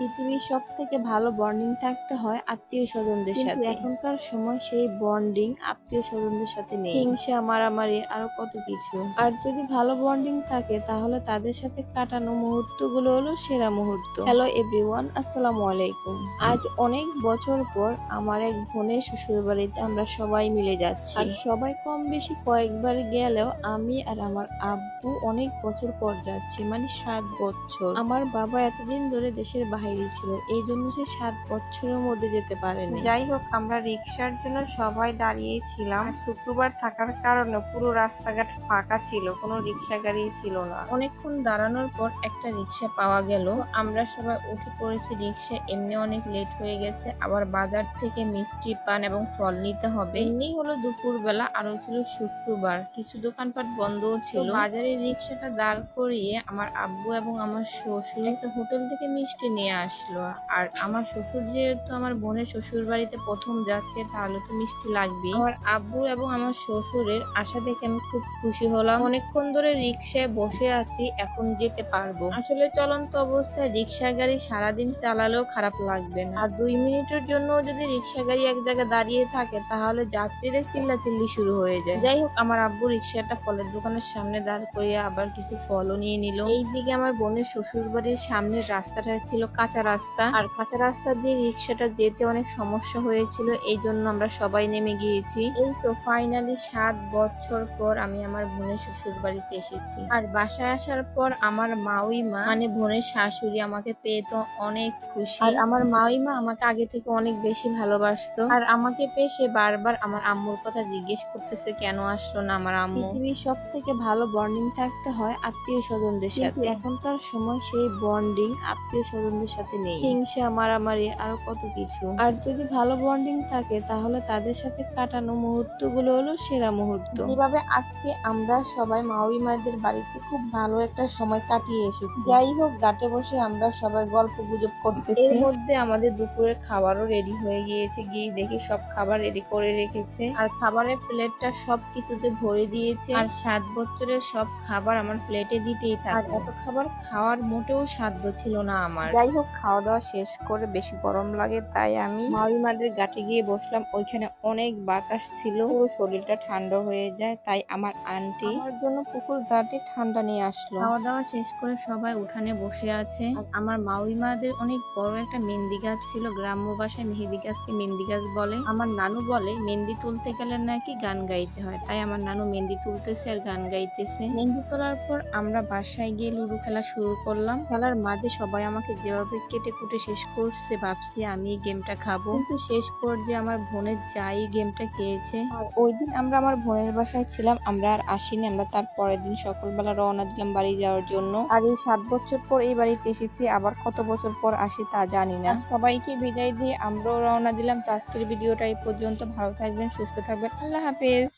পৃথিবীর সব থেকে ভালো বন্ডিং থাকতে হয় আত্মীয় স্বজনদের সাথে। এখনকার সময় সেই বন্ডিং আত্মীয় স্বজনদের সাথে নেই। হিংসা, মারামারি আরো কত কিছু। আর যদি ভালো বন্ডিং থাকে তাহলে তাদের সাথে কাটানো মুহূর্তগুলো হলো সেরা মুহূর্ত। হ্যালো এভরিওয়ান, আসসালামু আলাইকুম। আজ অনেক বছর পর আমার এক বোনের শ্বশুর বাড়িতে আমরা সবাই মিলে যাচ্ছি। আর সবাই কম বেশি কয়েকবার গেলেও আমি আর আমার আব্বু অনেক বছর পর যাচ্ছি, মানে 7 বছর। আমার বাবা এতদিন ধরে দেশের বাইরে ছিল, এই জন্য সে 7 বছরের মধ্যে যেতে পারেনি। যাই হোক, আমরা রিক্সার জন্য সবাই দাঁড়িয়েছিলাম। শুক্রবার থাকার কারণে পুরো রাস্তাঘাট ফাঁকা ছিল, কোনো রিক্সা গাড়ি ছিল না। অনেকক্ষণ দাঁড়ানোর পর একটা রিক্সা পাওয়া গেল। আমরা সবাই উঠে পড়েছি রিক্সা। এমনি অনেক লেট হয়ে গেছে, আবার বাজার থেকে মিষ্টি, পান এবং ফল নিতে হবে। এমনি হলো দুপুর বেলা, আরো ছিল শুক্রবার, কিছু দোকানপাট বন্ধও ছিল। বাজারে রিক্সাটা দাঁড় করিয়ে আমার আব্বু এবং আমার শ্বশুর একটা হোটেল থেকে মিষ্টি নিয়ে আসলো। আর আমার শ্বশুর যেহেতু আমার বোনের শ্বশুর বাড়িতে প্রথম যাচ্ছে, তাহলে তো মিষ্টি লাগবেই। আমার আব্বু এবং আমার শ্বশুরের আশা দেখে আমি খুব খুশি হলাম। অনেকক্ষণ ধরে রিক্সায় বসে আছি, এখন যেতে পারবো। আসলে চলন্ত অবস্থায় রিক্সা গাড়ি সারাদিন চালালেও খারাপ লাগবে না। আর 2 মিনিটের জন্য যদি রিক্সা গাড়ি এক জায়গায় দাঁড়িয়ে থাকে তাহলে যাত্রীদের চিল্লাচিল্লি শুরু হয়ে যায়। যাই হোক, আমার আব্বু রিক্সাটা ফলের দোকানের সামনে দাঁড় করিয়ে আবার কিছু ফলও নিয়ে নিল। এইদিকে আমার বোনের শ্বশুর বাড়ির সামনের রাস্তাটা ছিল কাঁচা রাস্তা, আর কাঁচা রাস্তা দিয়ে রিক্সাটা যেতে অনেক সমস্যা হয়েছিল, এই জন্য আমরা সবাই নেমে গিয়েছি। এই তো ফাইনালি 7 বছর পর আমি আমার বোনের শ্বশুর বাড়িতে এসেছি। আর বাসায় আসার পর আমার মাউইমা মানে বোনের শাশুড়ি আমাকে পেয়ে তো অনেক খুশি। আর আমার মাউইমা আমাকে আগে থেকে অনেক বেশি ভালোবাসতো। আর আমাকে পেয়ে সে বারবার আমার আম্মুর কথা জিজ্ঞেস করতেছে কেন আসলো না আমার আম্মু। পৃথিবীর সব থেকে ভালো বন্ডিং থাকতে হয় আত্মীয় স্বজনদের সাথে। এখনকার সময় সেই বন্ডিং আত্মীয় স্বজনদের সাথে নেই। হিংসা, মারামারি আরো কত কিছু। আর যদি ভালো বন্ডিং থাকে তাহলে তাদের সাথে কাটানো মুহূর্তগুলো হলো সেরা মুহূর্ত। যেভাবে আজকে আমরা সবাই মাউইমাদের বাড়িতে খুব ভালো একটা সময় কাটিয়ে এসেছি। যাই হোক, ঘাটে বসে আমরা সবাই গল্প গুজব করতেছি। এর মধ্যে আমাদের দুপুরের খাবারও রেডি হয়ে গিয়েছে। গিয়ে দেখি সব খাবার রেডি করে রেখেছে, আর খাবারের প্লেটটা সব কিছুতে ভরে দিয়েছে। আর 7 বছরের সব খাবার আমার প্লেটে দিতেই থাকে। আর এত খাবার খাওয়ার মোটেও সাধ্য ছিল না আমার। যাই হোক, খাওয়া দাওয়া শেষ করে বেশি গরম লাগে তাই আমি মাউইমাদের ঘাটে গিয়ে বসলাম। ওইখানে অনেক বাতাস ছিল, পুরো শরীরটা ঠান্ডা হয়ে যায়, তাই আমার আন্টি আমার জন্য পুকুর ঘাটে ঠান্ডা নিয়ে আসলো। খাওয়া দাওয়া শেষ করে সবাই উঠানে বসে আছে। আর আমার মাউইমাদের অনেক বড় একটা মেহেন্দি গাছ ছিল, গ্রাম্য ভাষায় মেহেন্দি গাছকে মেহেন্দি গাছ বলে। আমার নানু বলে মেহেন্দি তুলতে গেলে নাকি গান গাইতে হয়, তাই আমার নানু মেহেন্দি তুলতেছে আর গান গাইতেছে। মেহেন্দি তোলার পর আমরা বাসায় গিয়ে লুডো খেলা শুরু করলাম। খেলার মাঝে সবাই আমাকে যেভাবে কেটে কুটে শেষ করছে, ভাবছি আমি এই গেমটা খাবো, কিন্তু শেষ পর্যায়ে আমার বোনের যাই গেমটা খেয়েছে। আর ওই দিন আমরা আমার বোনের বাসায় ছিলাম, আমরা আর আসিনি। আমরা তার পরের দিন সকালবেলা রওনা দিলাম বাড়ি যাওয়ার জন্য। আর এই 7 বছর পর এই বাড়িতে এসেছি, আবার কত বছর পর আসি তা জানি না। সবাইকে বিদায় দিয়ে আমরাও রওনা দিলাম। তো আজকের ভিডিওটা এই পর্যন্ত। ভালো থাকবেন, সুস্থ থাকবেন, আল্লাহ হাফেজ।